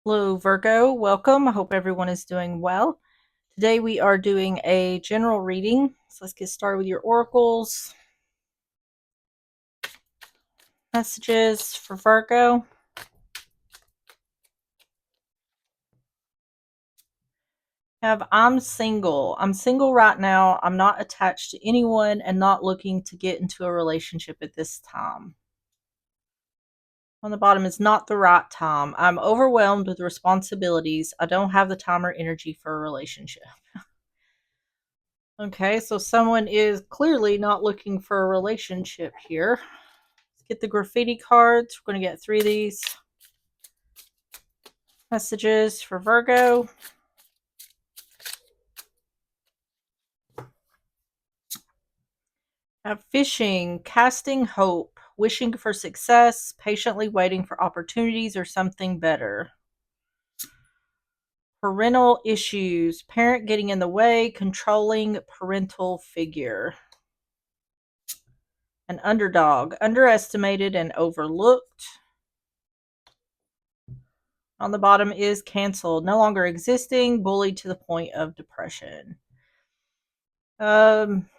Hello, Virgo. Welcome. I hope everyone is doing well. Today we are doing a general reading. So let's get started with your oracles. Messages for Virgo. I'm single. I'm single right now. I'm not attached to anyone and not looking to get into a relationship at this time. On the bottom is not the right time. I'm overwhelmed with responsibilities. I don't have the time or energy for a relationship. Okay, so someone is clearly not looking for a relationship here. Let's get the graffiti cards. We're going to get 3 of these. Messages for Virgo. Have fishing, casting hope, wishing for success, patiently waiting for opportunities or something better. Parental issues, parent getting in the way, controlling parental figure. An underdog, underestimated and overlooked. On the bottom is canceled, no longer existing, bullied to the point of depression. Um,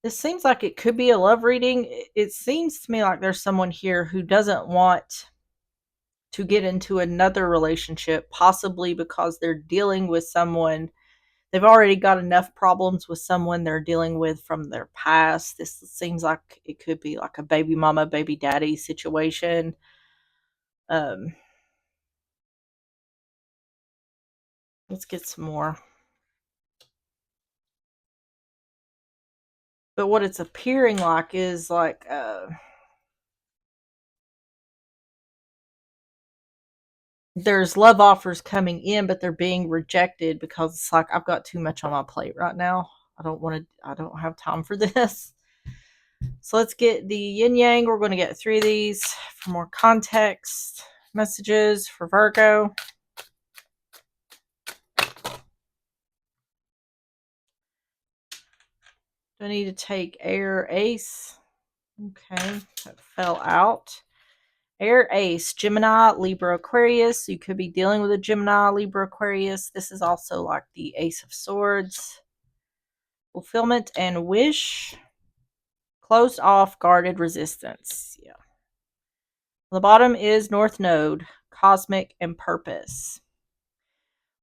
this seems like it could be a love reading. It seems to me like there's someone here who doesn't want to get into another relationship, possibly because they're dealing with someone. They've already got enough problems with someone they're dealing with from their past. This seems like it could be like a baby mama, baby daddy situation. Um, let's get some more. But what it's appearing like is like there's love offers coming in, but they're being rejected because it's like I've got too much on my plate right now. I don't have time for this. So let's get the yin yang. We're going to get 3 of these for more context. Messages for Virgo. Do I need to take air ace? Okay, that fell out. Air ace, Gemini, Libra, Aquarius. You could be dealing with a Gemini, Libra, Aquarius. This is also like the Ace of Swords. Fulfillment and wish. Closed off, guarded resistance. Yeah. The bottom is North Node, cosmic and purpose.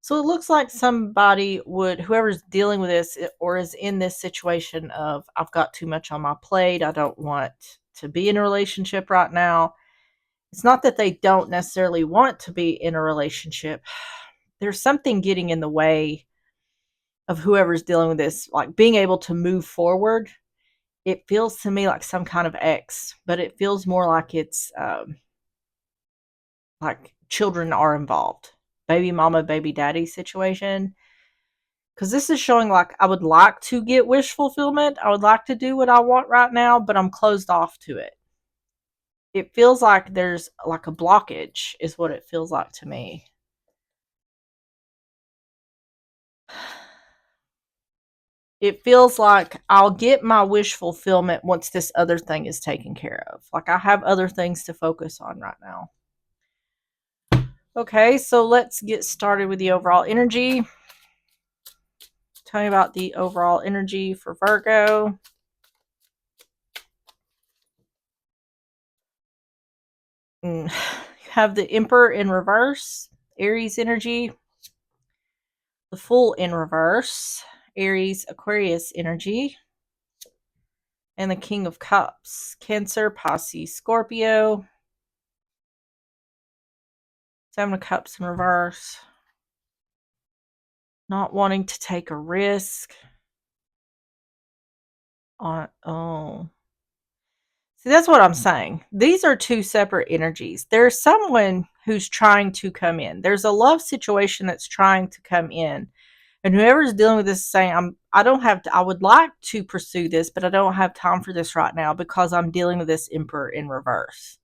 So it looks like somebody would, whoever's dealing with this or is in this situation of, I've got too much on my plate. I don't want to be in a relationship right now. It's not that they don't necessarily want to be in a relationship. There's something getting in the way of whoever's dealing with this, like being able to move forward. It feels to me like some kind of X, but it feels more like it's like children are involved. Baby mama, baby daddy situation. Because this is showing like I would like to get wish fulfillment. I would like to do what I want right now, but I'm closed off to it. It feels like there's like a blockage, is what it feels like to me. It feels like I'll get my wish fulfillment once this other thing is taken care of. Like I have other things to focus on right now. Okay, so let's get started with the overall energy. Tell me about the overall energy for Virgo. You have the Emperor in reverse, Aries energy, the Fool in reverse, Aries Aquarius energy, and the King of Cups, Cancer, Pisces, Scorpio, Seven of Cups in reverse, not wanting to take a risk on, oh. See, that's what I'm saying. These are 2 separate energies. There's someone who's trying to come in. There's a love situation that's trying to come in. And whoever's dealing with this is saying, I don't have to, I would like to pursue this, but I don't have time for this right now because I'm dealing with this Emperor in reverse.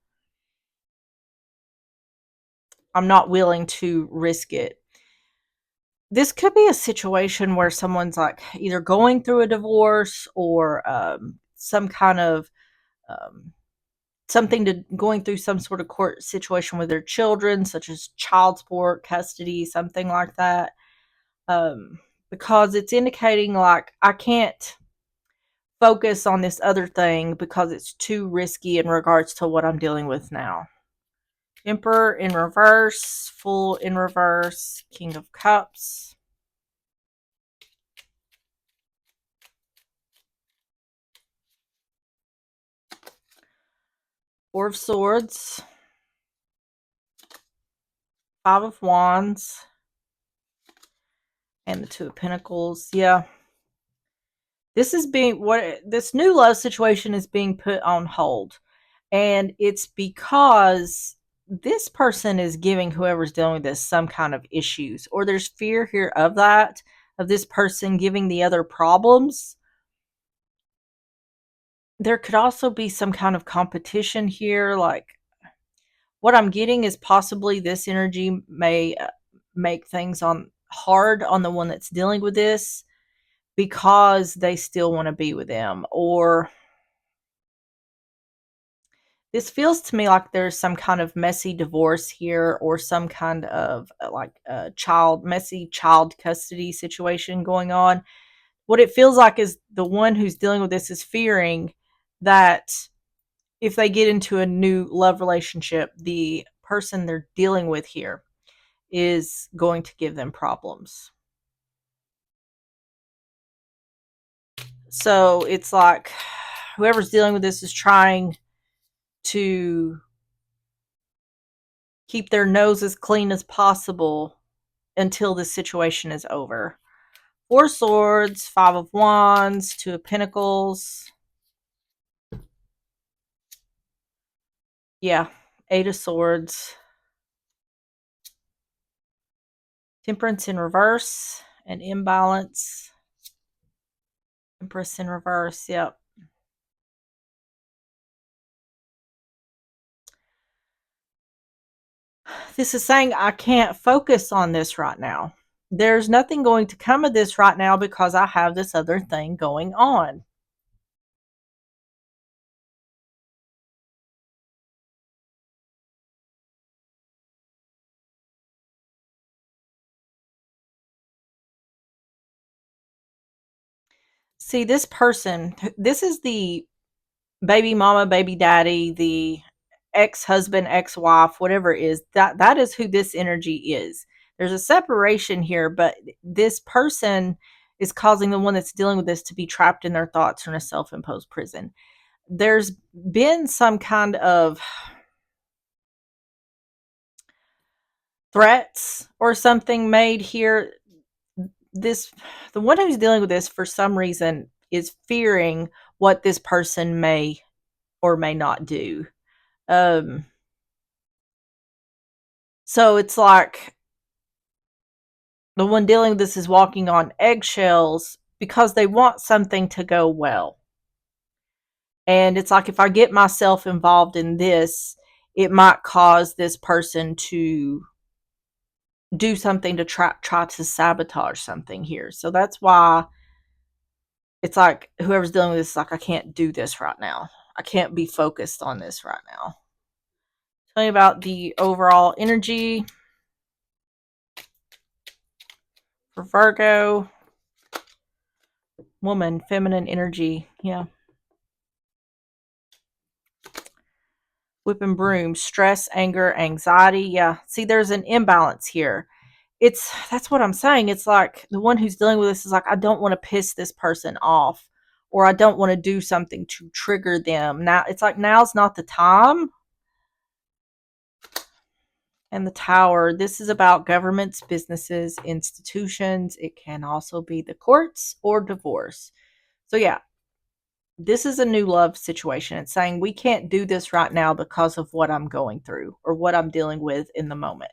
I'm not willing to risk it. This could be a situation where someone's like either going through a divorce or some kind of um, something to going through some sort of court situation with their children, such as child support, custody, something like that. Um, because it's indicating like I can't focus on this other thing because it's too risky in regards to what I'm dealing with now. Emperor in reverse, Fool in reverse, King of Cups. Four of Swords, Five of Wands, and the Two of Pentacles. Yeah. This is being this new love situation is being put on hold. And it's because this person is giving whoever's dealing with this some kind of issues, or there's fear here of that, of this person giving the other problems. There could also be some kind of competition here. Like what I'm getting is possibly this energy may make things on hard on the one that's dealing with this because they still want to be with them, or this feels to me like there's some kind of messy divorce here, or some kind of like a messy child custody situation going on. What it feels like is the one who's dealing with this is fearing that if they get into a new love relationship, the person they're dealing with here is going to give them problems. So it's like whoever's dealing with this is trying to keep their nose as clean as possible until this situation is over. Four Swords, Five of Wands, Two of Pentacles. Yeah, Eight of Swords. Temperance in reverse, and imbalance. Empress in reverse, yep. This is saying I can't focus on this right now. There's nothing going to come of this right now because I have this other thing going on. See, this person, this is the baby mama, baby daddy, the ex-husband, ex-wife, whatever it is, that is who this energy is. There's a separation here, but this person is causing the one that's dealing with this to be trapped in their thoughts or in a self-imposed prison. There's been some kind of threats or something made here. The one who's dealing with this for some reason is fearing what this person may or may not do. So it's like the one dealing with this is walking on eggshells because they want something to go well. And it's like if I get myself involved in this, it might cause this person to do something to try to sabotage something here. So that's why it's like whoever's dealing with this is like, I can't do this right now. I can't be focused on this right now. Tell me about the overall energy for Virgo. Woman, feminine energy. Yeah. Whip and broom, stress, anger, anxiety. Yeah. See, there's an imbalance here. That's what I'm saying. It's like the one who's dealing with this is like, I don't want to piss this person off, or I don't want to do something to trigger them. Now it's like now's not the time. And the Tower, this is about governments, businesses, institutions. It can also be the courts or divorce. So yeah, this is a new love situation. It's saying we can't do this right now because of what I'm going through or what I'm dealing with in the moment.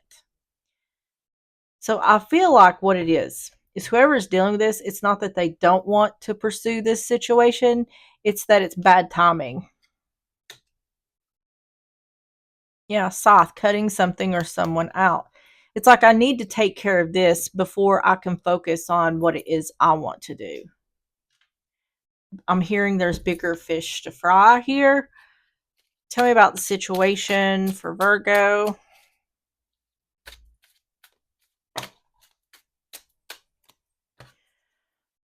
So I feel like what it is whoever is dealing with this, it's not that they don't want to pursue this situation, it's that it's bad timing. Yeah, scythe, cutting something or someone out. It's like I need to take care of this before I can focus on what it is I want to do. I'm hearing there's bigger fish to fry here. Tell me about the situation for Virgo.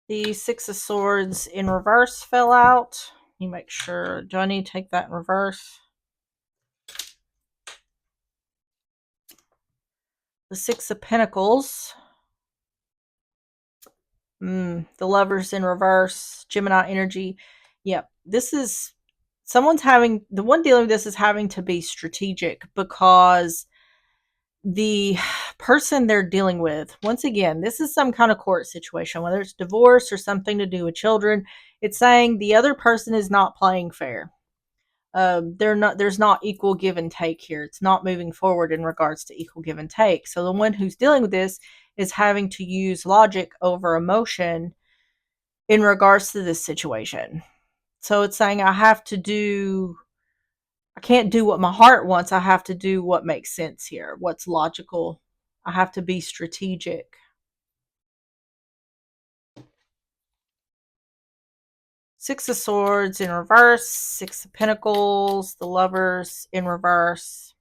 The Six of Swords in reverse fell out. Let me make sure. Do I need to take that in reverse? The Six of Pentacles. The Lovers in reverse. Gemini energy. Yep. This is someone's having, the one dealing with this is having to be strategic because the person they're dealing with, once again, this is some kind of court situation, whether it's divorce or something to do with children. It's saying the other person is not playing fair. There's not equal give and take here. It's not moving forward in regards to equal give and take. So the one who's dealing with this is having to use logic over emotion in regards to this situation. So it's saying I can't do what my heart wants. I have to do what makes sense here, what's logical. I have to be strategic. Six of Swords in reverse, Six of Pentacles, the Lovers in reverse.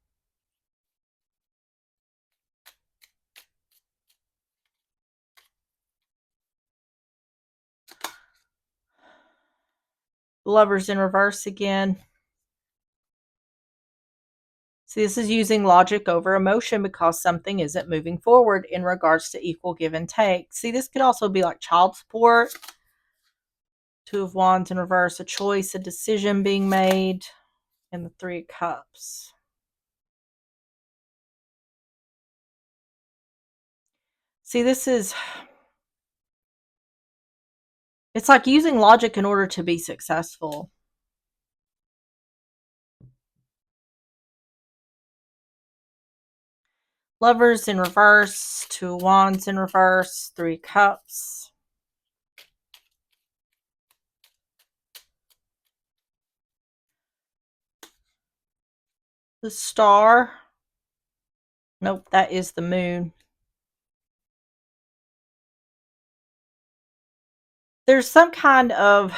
The Lovers in reverse again. See, this is using logic over emotion because something isn't moving forward in regards to equal give and take. See, this could also be like child support. Two of Wands in reverse, a choice, a decision being made, and the Three of Cups. See, it's like using logic in order to be successful. Lovers in reverse, Two of Wands in reverse, Three of Cups. The Star. Nope, that is the Moon. There's some kind of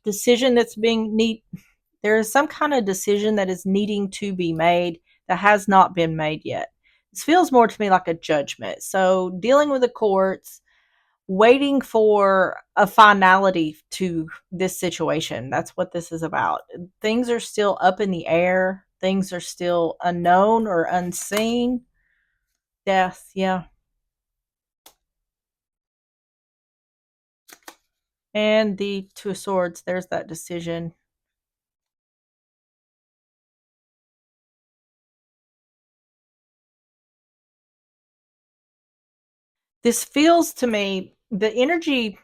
decision there is some kind of decision that is needing to be made that has not been made yet. This feels more to me like a judgment. So dealing with the courts, waiting for a finality to this situation. That's what this is about. Things are still up in the air. Things are still unknown or unseen. Death, yeah. And the Two of Swords, there's that decision. This feels to me, the energy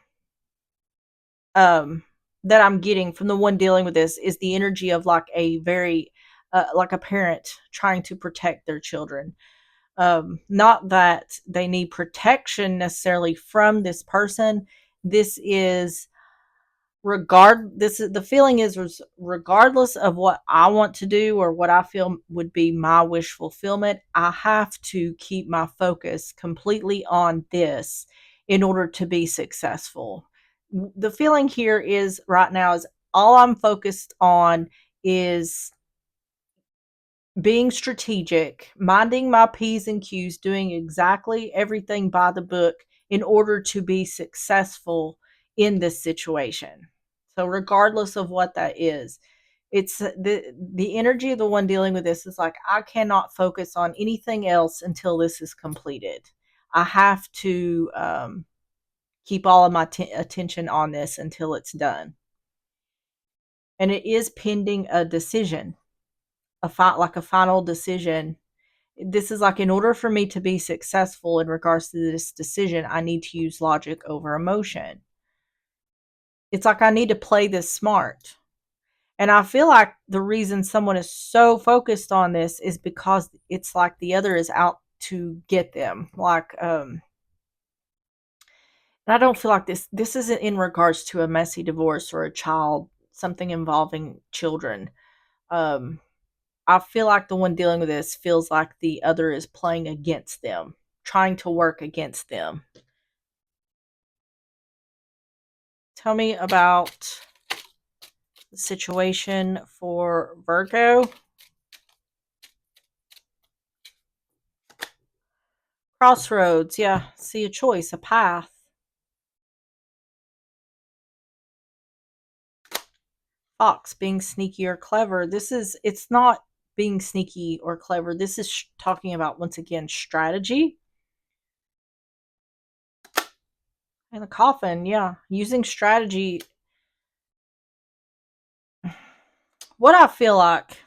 that I'm getting from the one dealing with this is the energy of like a very like a parent trying to protect their children. Not that they need protection necessarily from this person. This is the feeling is regardless of what I want to do or what I feel would be my wish fulfillment, I have to keep my focus completely on this in order to be successful. The feeling here is right now is all I'm focused on is being strategic, minding my P's and Q's, doing exactly everything by the book in order to be successful in this situation. So regardless of what that is, it's the energy of the one dealing with this is like I cannot focus on anything else until this is completed. I have to keep all of my attention on this until it's done. And it is pending a decision, like a final decision. This is like in order for me to be successful in regards to this decision, I need to use logic over emotion. It's like I need to play this smart. And I feel like the reason someone is so focused on this is because it's like the other is out to get them. Like, and I don't feel like this isn't in regards to a messy divorce or a child, something involving children. Um, I feel like the one dealing with this feels like the other is playing against them, trying to work against them. Tell me about the situation for Virgo. Crossroads, yeah. See a choice, a path. Fox, being sneaky or clever. It's not being sneaky or clever. This is talking about, once again, strategy. And the coffin, yeah. Using strategy. What I feel like,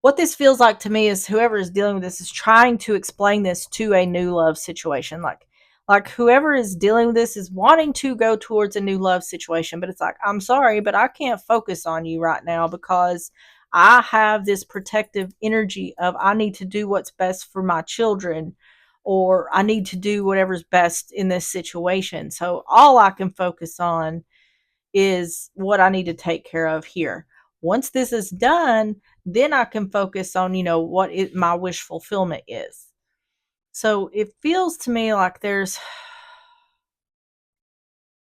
what this feels like to me is whoever is dealing with this is trying to explain this to a new love situation. Like whoever is dealing with this is wanting to go towards a new love situation, but it's like, I'm sorry, but I can't focus on you right now because I have this protective energy of I need to do what's best for my children, or I need to do whatever's best in this situation. So all I can focus on is what I need to take care of here. Once this is done, then I can focus on, what my wish fulfillment is. So it feels to me like there's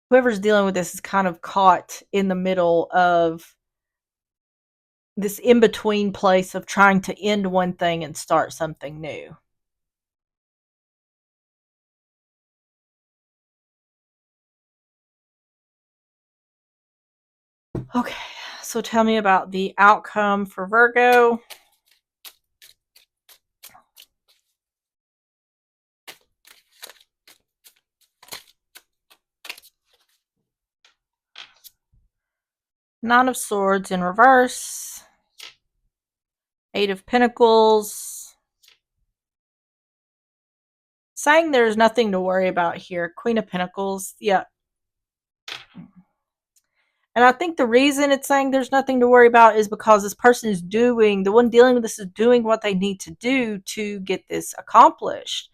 whoever's dealing with this is kind of caught in the middle of this in between place of trying to end one thing and start something new. Okay, so tell me about the outcome for Virgo. Nine of Swords in reverse. Eight of Pentacles. Saying there's nothing to worry about here. Queen of Pentacles. Yeah. And I think the reason it's saying there's nothing to worry about is because this person is doing, the one dealing with this is doing what they need to do to get this accomplished.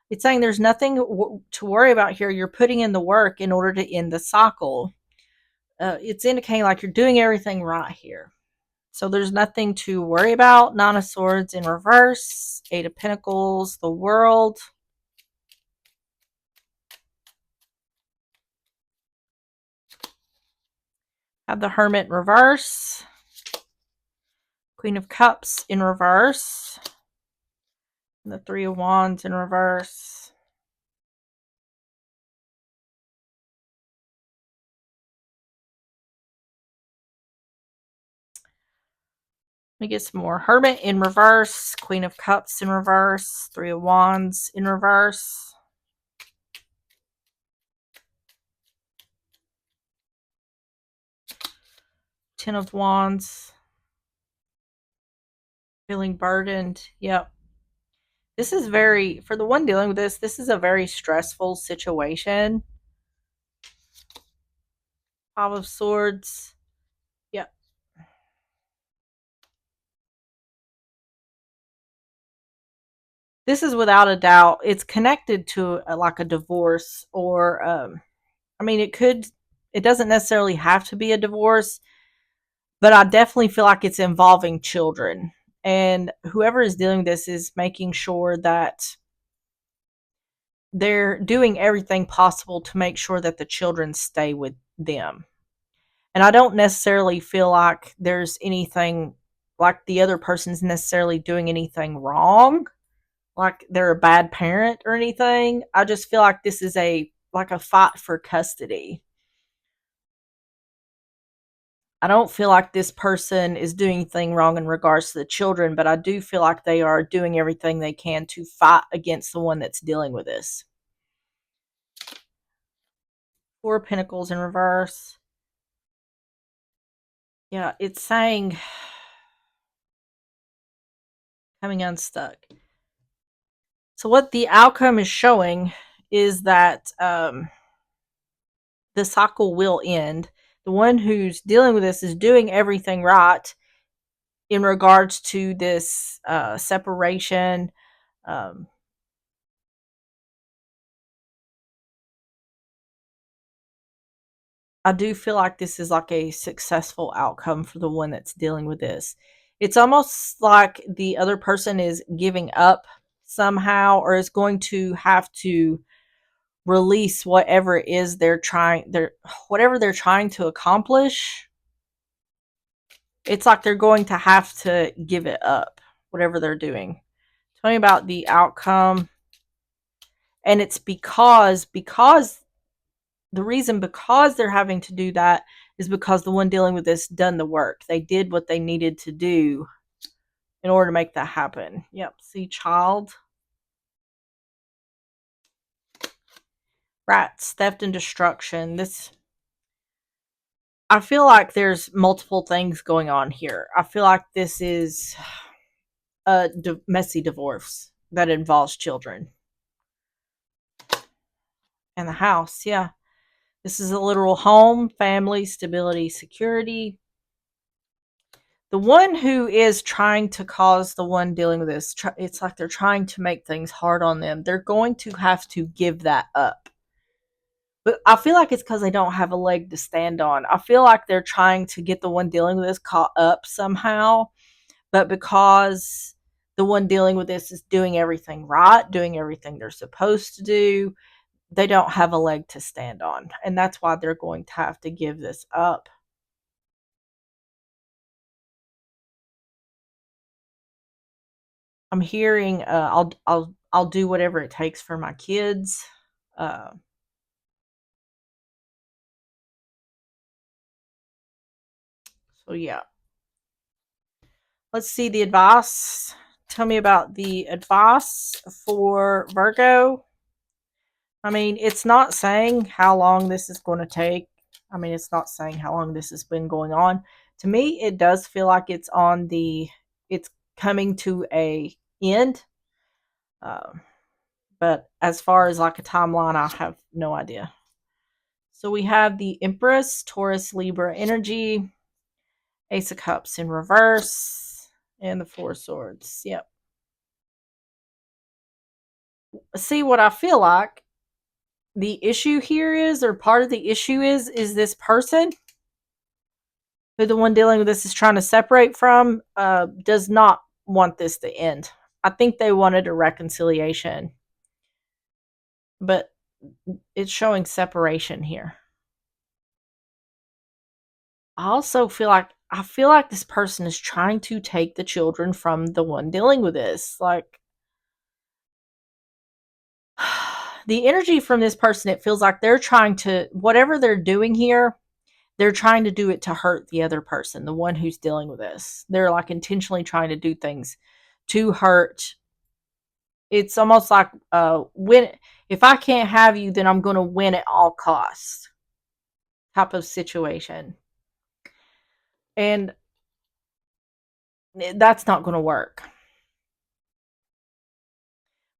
It's saying there's nothing to worry about here. You're putting in the work in order to end the cycle. It's indicating like you're doing everything right here. So there's nothing to worry about. Nine of Swords in reverse. Eight of Pentacles. The World. Have the Hermit in reverse. Queen of Cups in reverse. And the Three of Wands in reverse. Let me get some more. Hermit in reverse. Queen of Cups in reverse. Three of Wands in reverse. Ten of Wands. Feeling burdened. Yep. This is for the one dealing with this is a very stressful situation. Five of Swords. Yep. This is without a doubt, it's connected to like a divorce or, I mean, it doesn't necessarily have to be a divorce, but I definitely feel like it's involving children. And whoever is dealing with this is making sure that they're doing everything possible to make sure that the children stay with them. And I don't necessarily feel like there's anything like the other person's necessarily doing anything wrong, like they're a bad parent or anything. I just feel like this is a fight for custody. I don't feel like this person is doing anything wrong in regards to the children, but I do feel like they are doing everything they can to fight against the one that's dealing with this. Four of Pentacles in reverse. Yeah, it's saying coming unstuck. So what the outcome is showing is that the cycle will end. The one who's dealing with this is doing everything right in regards to this separation. Um, I do feel like this is like a successful outcome for the one that's dealing with this. It's almost like the other person is giving up somehow, or is going to have to release whatever it is whatever they're trying to accomplish. It's like they're going to have to give it up, whatever they're doing. Tell me about the outcome And it's because the reason because they're having to do that is because the one dealing with this done the work. They did what they needed to do in order to make that happen. Yep. See, child. Rats, theft and destruction. This, I feel like there's multiple things going on here. I feel like this is a messy divorce that involves children and the house. Yeah. This is a literal home, family, stability, security. The one who is trying to cause the one dealing with this, it's like they're trying to make things hard on them. They're going to have to give that up. But I feel like it's because they don't have a leg to stand on. I feel like they're trying to get the one dealing with this caught up somehow. But because the one dealing with this is doing everything right, doing everything they're supposed to do, they don't have a leg to stand on. And that's why they're going to have to give this up. I'm hearing I'll do whatever it takes for my kids. Uh, so yeah. Let's see the advice. Tell me about the advice for Virgo. I mean, it's not saying how long this is going to take. I mean, it's not saying how long this has been going on. To me, it does feel like it's coming to a end. Um, but as far as like a timeline, I have no idea. So we have the Empress, Taurus, Libra energy, Ace of Cups in reverse, and the Four of Swords. Yep. See, what I feel like the issue here is, or part of the issue is this person who the one dealing with this is trying to separate from, does not want this to end. I think they wanted a reconciliation, but it's showing separation here. I feel like this person is trying to take the children from the one dealing with this. Like the energy from this person, it feels like they're trying to, whatever they're doing here, they're trying to do it to hurt the other person, the one who's dealing with this. They're like intentionally trying to do things to hurt. It's almost like win. If I can't have you, then I'm going to win at all costs type of situation. And that's not going to work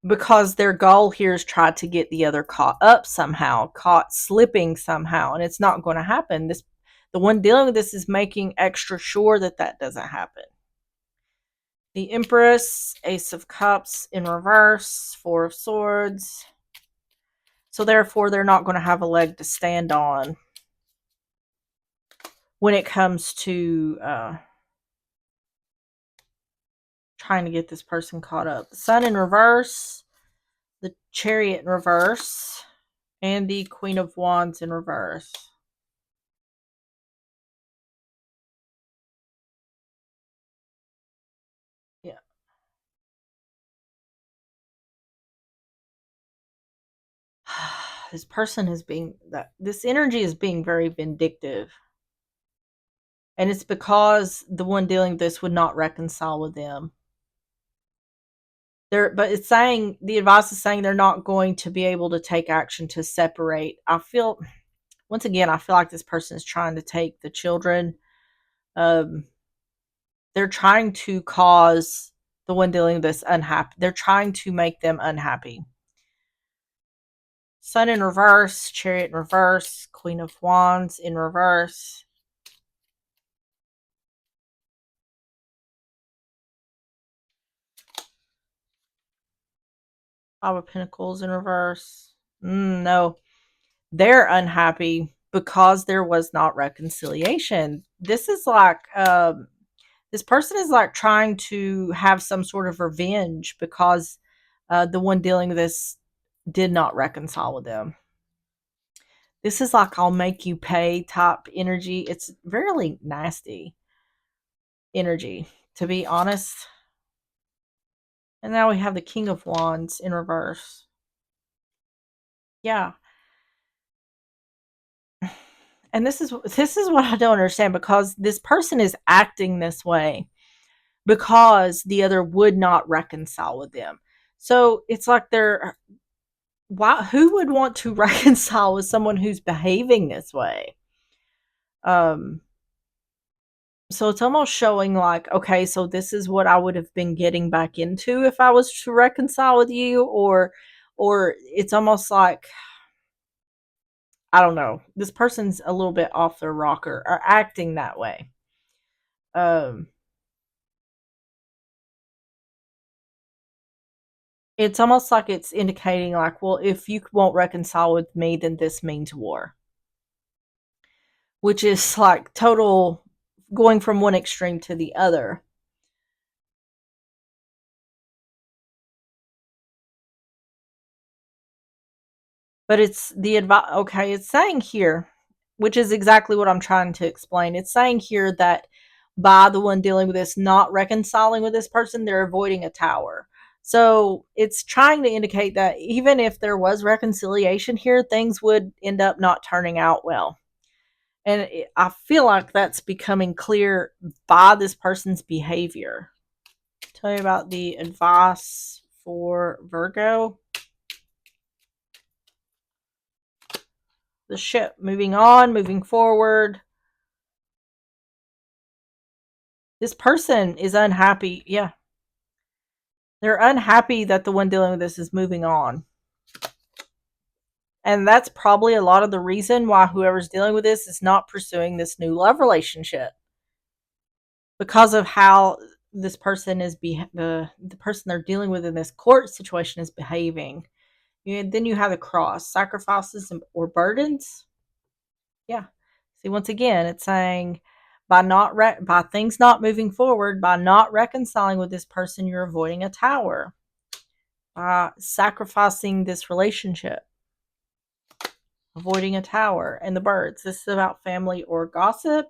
because their goal here is try to get the other caught up somehow, caught slipping somehow, and it's not going to happen. The one dealing with this is making extra sure that that doesn't happen. The Empress, Ace of Cups in reverse, Four of Swords. So therefore, they're not going to have a leg to stand on when it comes to trying to get this person caught up. The Sun in reverse, the Chariot in reverse, and the Queen of Wands in reverse. Yeah. This person is being that this energy is being very vindictive. And it's because the one dealing with this would not reconcile with them. But it's saying the advice is saying they're not going to be able to take action to separate. I feel once again, I feel like this person is trying to take the children. Um, they're trying to cause the one dealing with this unhappy. They're trying to make them unhappy. Sun in reverse, Chariot in reverse, Queen of Wands in reverse. Five of Pentacles in reverse. No, they're unhappy because there was not reconciliation. This is like this person is like trying to have some sort of revenge because the one dealing with this did not reconcile with them. This is like I'll make you pay type energy. It's really nasty energy, to be honest. And now we have the King of Wands in reverse. Yeah. And this is what I don't understand, because this person is acting this way because the other would not reconcile with them. So it's like they're why who would want to reconcile with someone who's behaving this way? Um so it's almost showing like, okay, so this is what I would have been getting back into if I was to reconcile with you, or it's almost like, I don't know, this person's a little bit off their rocker or acting that way. Um it's almost like it's indicating like, well, if you won't reconcile with me, then this means war, which is like total going from one extreme to the other. But it's the advice. Okay, it's saying here, which is exactly what I'm trying to explain. It's saying here that by the one dealing with this not reconciling with this person, they're avoiding a tower. So it's trying to indicate that even if there was reconciliation here, things would end up not turning out well. And I feel like that's becoming clear by this person's behavior. Tell you about the advice for Virgo. The ship moving on, moving forward. This person is unhappy. Yeah. They're unhappy that the one dealing with this is moving on. And that's probably a lot of the reason why whoever's dealing with this is not pursuing this new love relationship, because of how this person is the person they're dealing with in this court situation is behaving. And then you have the cross, sacrifices or burdens. Yeah. See, once again, it's saying by things not moving forward, by not reconciling with this person, you're avoiding a tower. By sacrificing this relationship, avoiding a tower, and the birds. This is about family or gossip.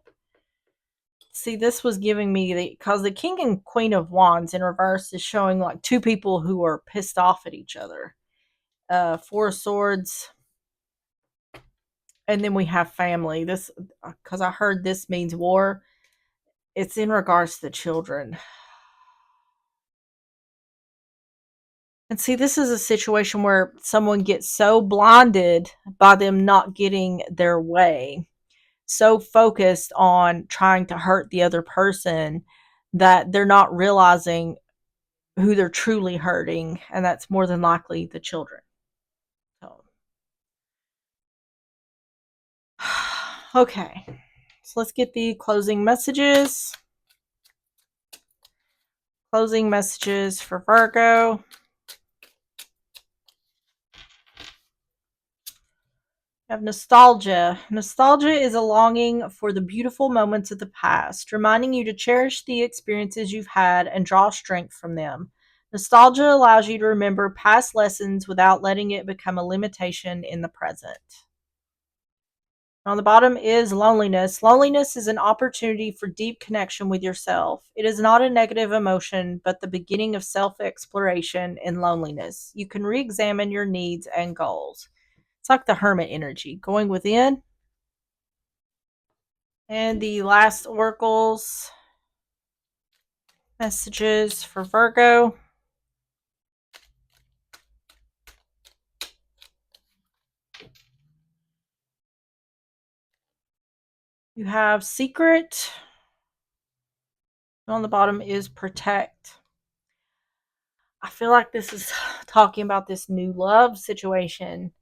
See, this was giving me because the King and Queen of Wands in reverse is showing like two people who are pissed off at each other. Four of Swords, and then we have family. This, because I heard this means war. It's in regards to the children. And see, this is a situation where someone gets so blinded by them not getting their way, so focused on trying to hurt the other person, that they're not realizing who they're truly hurting, and that's more than likely the children. So, okay, so let's get the closing messages. Closing messages for Virgo. I have nostalgia. Nostalgia is a longing for the beautiful moments of the past, reminding you to cherish the experiences you've had and draw strength from them. Nostalgia allows you to remember past lessons without letting it become a limitation in the present. On the bottom is loneliness. Loneliness is an opportunity for deep connection with yourself. It is not a negative emotion, but the beginning of self exploration in loneliness. You can re examine your needs and goals. It's like the hermit energy, going within. And the last oracles messages for Virgo. You have secret. On the bottom is protect. I feel like this is talking about this new love situation.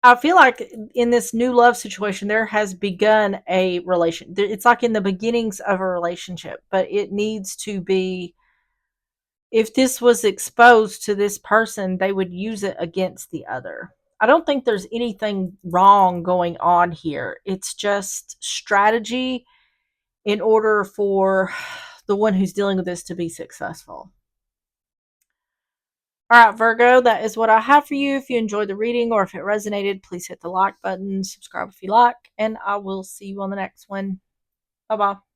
I feel like in this new love situation, there has begun a relation. It's like in the beginnings of a relationship, but it needs to be. If this was exposed to this person, they would use it against the other. I don't think there's anything wrong going on here. It's just strategy in order for the one who's dealing with this to be successful. All right, Virgo, that is what I have for you. If you enjoyed the reading or if it resonated, please hit the like button, subscribe if you like, and I will see you on the next one. Bye bye.